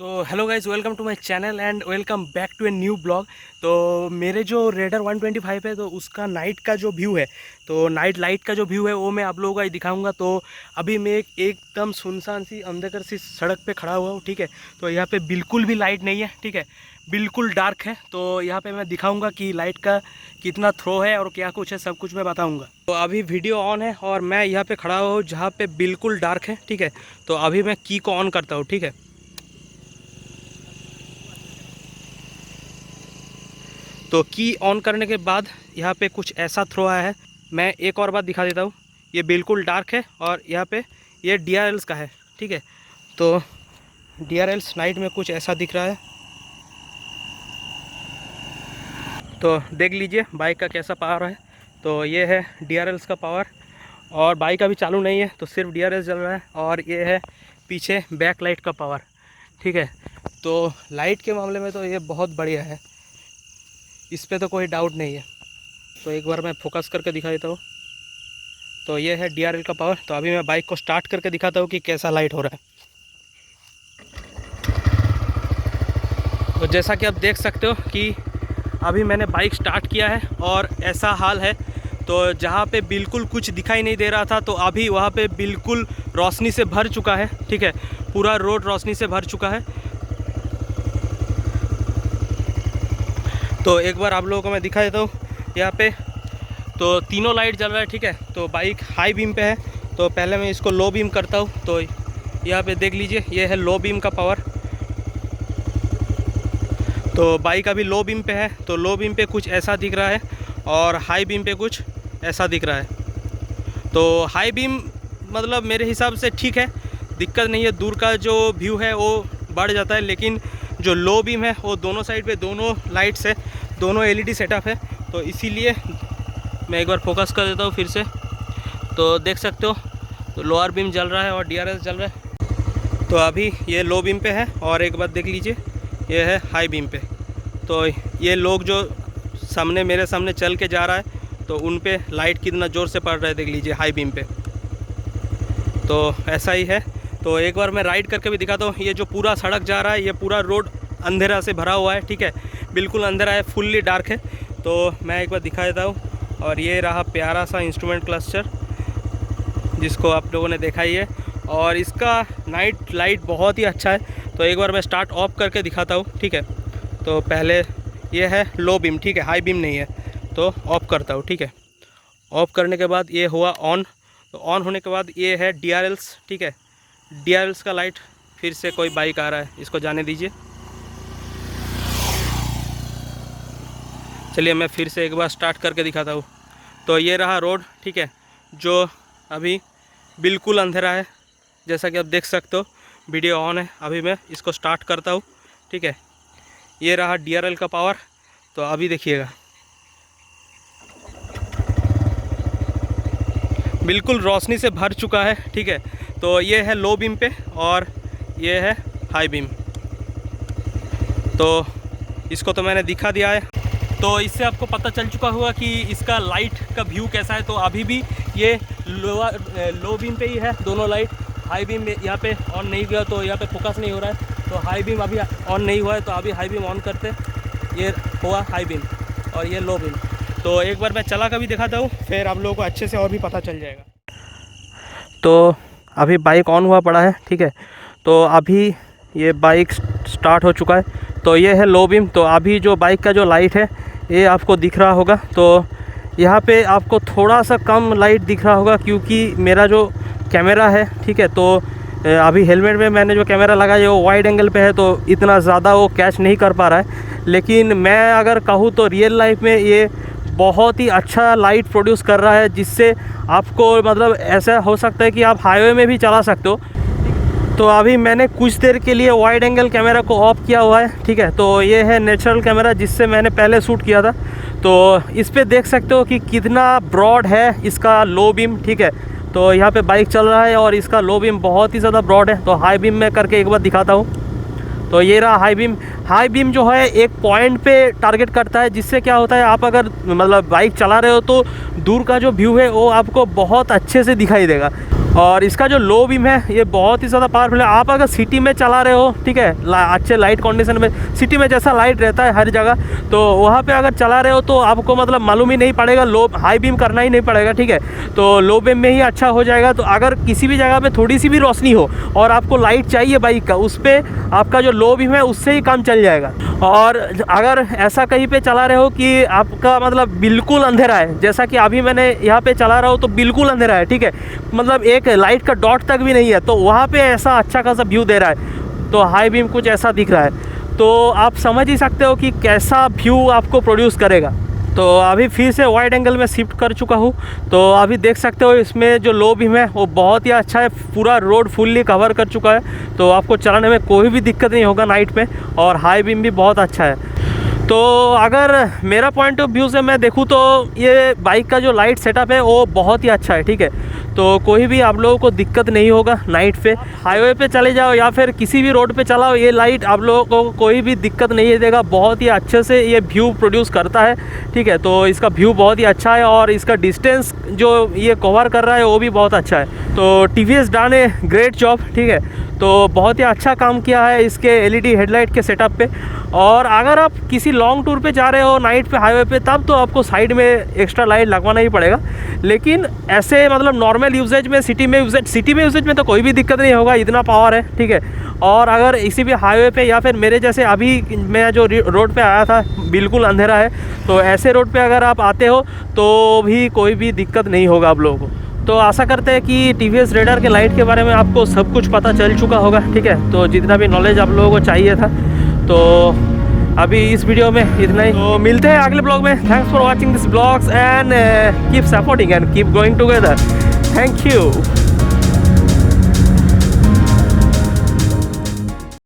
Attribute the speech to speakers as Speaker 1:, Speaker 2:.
Speaker 1: So hello guys, welcome to my channel and welcome back to a new blog. तो मेरे जो raider 125 है तो उसका नाइट का जो व्यू है, तो नाइट लाइट का जो व्यू है वो मैं आप लोगों को दिखाऊंगा। तो अभी मैं एकदम सुनसान सी अंधकार सी सड़क पे खड़ा हुआ हूँ, ठीक है। तो यहाँ पे बिल्कुल भी लाइट नहीं है, ठीक है, बिल्कुल डार्क है। तो यहाँ पे मैं दिखाऊंगा कि लाइट का कितना थ्रो है और क्या कुछ है, सब कुछ मैं बताऊँगा। तो अभी वीडियो ऑन है और मैं यहाँ पर खड़ा हुआ हूँ जहाँ पर बिल्कुल डार्क है, ठीक है। तो अभी मैं की को ऑन करता हूँ, ठीक है। तो की ऑन करने के बाद यहाँ पे कुछ ऐसा थ्रो आया है। मैं एक और बात दिखा देता हूँ, ये बिल्कुल डार्क है और यहाँ पे ये DRLs का है, ठीक है। तो DRLs नाइट में कुछ ऐसा दिख रहा है। तो देख लीजिए बाइक का कैसा पावर है। तो ये है DRLs का पावर और बाइक अभी चालू नहीं है, तो सिर्फ DRLs चल रहा है। और ये है पीछे बैक लाइट का पावर, ठीक है। तो लाइट के मामले में तो ये बहुत बढ़िया है, इस पे तो कोई डाउट नहीं है। तो एक बार मैं फोकस करके दिखा देता हूँ। तो ये है DRL का पावर। तो अभी मैं बाइक को स्टार्ट करके दिखाता हूँ कि कैसा लाइट हो रहा है। तो जैसा कि आप देख सकते हो कि अभी मैंने बाइक स्टार्ट किया है और ऐसा हाल है। तो जहाँ पे बिल्कुल कुछ दिखाई नहीं दे रहा था, तो अभी वहाँ पे बिल्कुल रोशनी से भर चुका है, ठीक है। पूरा रोड रोशनी से भर चुका है। तो एक बार आप लोगों को मैं दिखा देता हूँ यहाँ पे। तो तीनों लाइट जल रहा है, ठीक है। तो बाइक हाई बीम पे है, तो पहले मैं इसको लो बीम करता हूँ। तो यहाँ पे देख लीजिए, ये है लो बीम का पावर। तो बाइक अभी लो बीम पे है, तो लो बीम पे कुछ ऐसा दिख रहा है और हाई बीम पे कुछ ऐसा दिख रहा है। तो हाई बीम मतलब मेरे हिसाब से ठीक है, दिक्कत नहीं है। दूर का जो व्यू है वो बढ़ जाता है, लेकिन जो लो बीम है वो दोनों साइड पे दोनों लाइट्स है, दोनों LED सेटअप है। तो इसीलिए मैं एक बार फोकस कर देता हूँ फिर से। तो देख सकते हो, तो लोअर बीम जल रहा है और DRL जल रहा है। तो अभी ये लो बीम पे है और एक बार देख लीजिए ये है हाई बीम पे। तो ये लोग जो सामने मेरे सामने चल के जा रहा है, तो उन पे लाइट कितना ज़ोर से पड़ रहा है, देख लीजिए हाई बीम पे। तो ऐसा ही है। तो एक बार मैं राइड करके भी दिखाता हूँ। ये जो पूरा सड़क जा रहा है, ये पूरा रोड अंधेरा से भरा हुआ है, ठीक है, बिल्कुल अंधेरा है, फुल्ली डार्क है। तो मैं एक बार दिखा देता हूँ। और ये रहा प्यारा सा इंस्ट्रूमेंट क्लस्टर, जिसको आप लोगों ने देखा ही है। और इसका नाइट लाइट बहुत ही अच्छा है। तो एक बार मैं स्टार्ट ऑफ करके दिखाता हूँ, ठीक है। तो पहले ये है लो बीम, ठीक है, हाई बीम नहीं है। तो ऑफ़ करता हूँ, ठीक है। ऑफ़ करने के बाद ये हुआ ऑन। तो ऑन होने के बाद ये है DRLs, ठीक है। DRLs का लाइट। फिर से कोई बाइक आ रहा है, इसको जाने दीजिए। चलिए मैं फिर से एक बार स्टार्ट करके दिखाता हूँ। तो ये रहा रोड, ठीक है, जो अभी बिल्कुल अंधेरा है, जैसा कि आप देख सकते हो। वीडियो ऑन है, अभी मैं इसको स्टार्ट करता हूँ, ठीक है। ये रहा DRL का पावर। तो अभी देखिएगा, बिल्कुल रोशनी से भर चुका है, ठीक है। तो ये है लो बीम पे और ये है हाई बीम। तो इसको तो मैंने दिखा दिया है। तो इससे आपको पता चल चुका होगा कि इसका लाइट का व्यू कैसा है। तो अभी भी ये लो बीम पे ही है दोनों लाइट। हाई बीम यहाँ पे ऑन नहीं किया, तो यहाँ पे फोकस नहीं हो रहा है। तो हाई बीम अभी ऑन नहीं हुआ है, तो अभी हाई बीम ऑन करते, ये हुआ हाई बीम और ये लो बीम। तो एक बार मैं चला कर भी दिखाता हूँ, फिर आप लोगों को अच्छे से और भी पता चल जाएगा। तो अभी बाइक ऑन हुआ पड़ा है, ठीक है। तो अभी ये बाइक स्टार्ट हो चुका है। तो ये है लो बीम। तो अभी जो बाइक का जो लाइट है ये आपको दिख रहा होगा। तो यहाँ पे आपको थोड़ा सा कम लाइट दिख रहा होगा, क्योंकि मेरा जो कैमरा है, ठीक है, तो अभी हेलमेट में मैंने जो कैमरा लगाया वो वाइड एंगल पे है, तो इतना ज़्यादा वो कैच नहीं कर पा रहा है। लेकिन मैं अगर कहूँ तो रियल लाइफ में ये बहुत ही अच्छा लाइट प्रोड्यूस कर रहा है, जिससे आपको मतलब ऐसा हो सकता है कि आप हाईवे में भी चला सकते हो। तो अभी मैंने कुछ देर के लिए वाइड एंगल कैमरा को ऑफ किया हुआ है, ठीक है। तो ये है नेचुरल कैमरा, जिससे मैंने पहले शूट किया था। तो इस पे देख सकते हो कि कितना ब्रॉड है इसका लो बीम, ठीक है। तो यहाँ पे बाइक चल रहा है और इसका लो बीम बहुत ही ज़्यादा ब्रॉड है। तो हाई बीम में करके एक बार दिखाता हूँ। तो ये रहा हाई बीम। हाई बीम जो है एक पॉइंट पे टारगेट करता है, जिससे क्या होता है, आप अगर मतलब बाइक चला रहे हो तो दूर का जो व्यू है वो आपको बहुत अच्छे से दिखाई देगा। और इसका जो लो बीम है ये बहुत ही ज़्यादा पावरफुल है। आप अगर सिटी में चला रहे हो, ठीक है, अच्छे लाइट कंडीशन में, सिटी में जैसा लाइट रहता है हर जगह, तो वहाँ पे अगर चला रहे हो तो आपको मतलब मालूम ही नहीं पड़ेगा, लो हाई बीम करना ही नहीं पड़ेगा, ठीक है। तो लो बीम में ही अच्छा हो जाएगा। तो अगर किसी भी जगह पे थोड़ी सी भी रोशनी हो और आपको लाइट चाहिए बाइक का, उस पर आपका जो लो बीम है उससे ही काम चल जाएगा। और अगर ऐसा कहीं पे चला रहे हो कि आपका मतलब बिल्कुल अंधेरा है, जैसा कि अभी मैंने यहाँ पे चला रहा हूँ तो बिल्कुल अंधेरा है, ठीक है, मतलब एक लाइट का डॉट तक भी नहीं है, तो वहाँ पे ऐसा अच्छा खासा व्यू दे रहा है, तो हाई बीम कुछ ऐसा दिख रहा है, तो आप समझ ही सकते हो कि कैसा व्यू आपको प्रोड्यूस करेगा। तो अभी फिर से वाइड एंगल में शिफ्ट कर चुका हूँ, तो अभी देख सकते हो इसमें जो लो बीम है वो बहुत ही अच्छा है, पूरा रोड फुल्ली कवर कर चुका है, तो आपको चलाने में कोई भी दिक्कत नहीं होगा नाइट में। और हाई बीम भी बहुत अच्छा है। तो अगर मेरा पॉइंट ऑफ व्यू से मैं देखूँ तो ये बाइक का जो लाइट सेटअप है वो बहुत ही अच्छा है, ठीक है, तो कोई भी आप लोगों को दिक्कत नहीं होगा नाइट पे। हाईवे पे चले जाओ या फिर किसी भी रोड पे चलाओ, ये लाइट आप लोगों को कोई भी दिक्कत नहीं देगा, बहुत ही अच्छे से ये व्यू प्रोड्यूस करता है, ठीक है। तो इसका व्यू बहुत ही अच्छा है और इसका डिस्टेंस जो ये कवर कर रहा है वो भी बहुत अच्छा है। तो TVS done a great job, ठीक है, तो बहुत ही अच्छा काम किया है इसके LED हेडलाइट के सेटअप पे। और अगर आप किसी लॉन्ग टूर पे जा रहे हो नाइट पे हाईवे पे, तब तो आपको साइड में एक्स्ट्रा लाइट लगवाना ही पड़ेगा, लेकिन ऐसे मतलब नॉर्मल यूजेज में, सिटी में यूजेज में तो कोई भी दिक्कत नहीं होगा, इतना पावर है, ठीक है। और अगर इसी भी हाईवे पे या फिर मेरे जैसे अभी मैं जो रोड पे आया था बिल्कुल अंधेरा है, तो ऐसे रोड पे अगर आप आते हो तो भी कोई भी दिक्कत नहीं होगा आप लोगों को। तो आशा करते हैं कि TVS रेडर के लाइट के बारे में आपको सब कुछ पता चल चुका होगा, ठीक है। तो जितना भी नॉलेज आप लोगों को चाहिए था, तो अभी इस वीडियो में इतना ही। तो मिलते हैं अगले ब्लॉग में। Thanks for watching this blogs and keep supporting and keep going together. Thank you.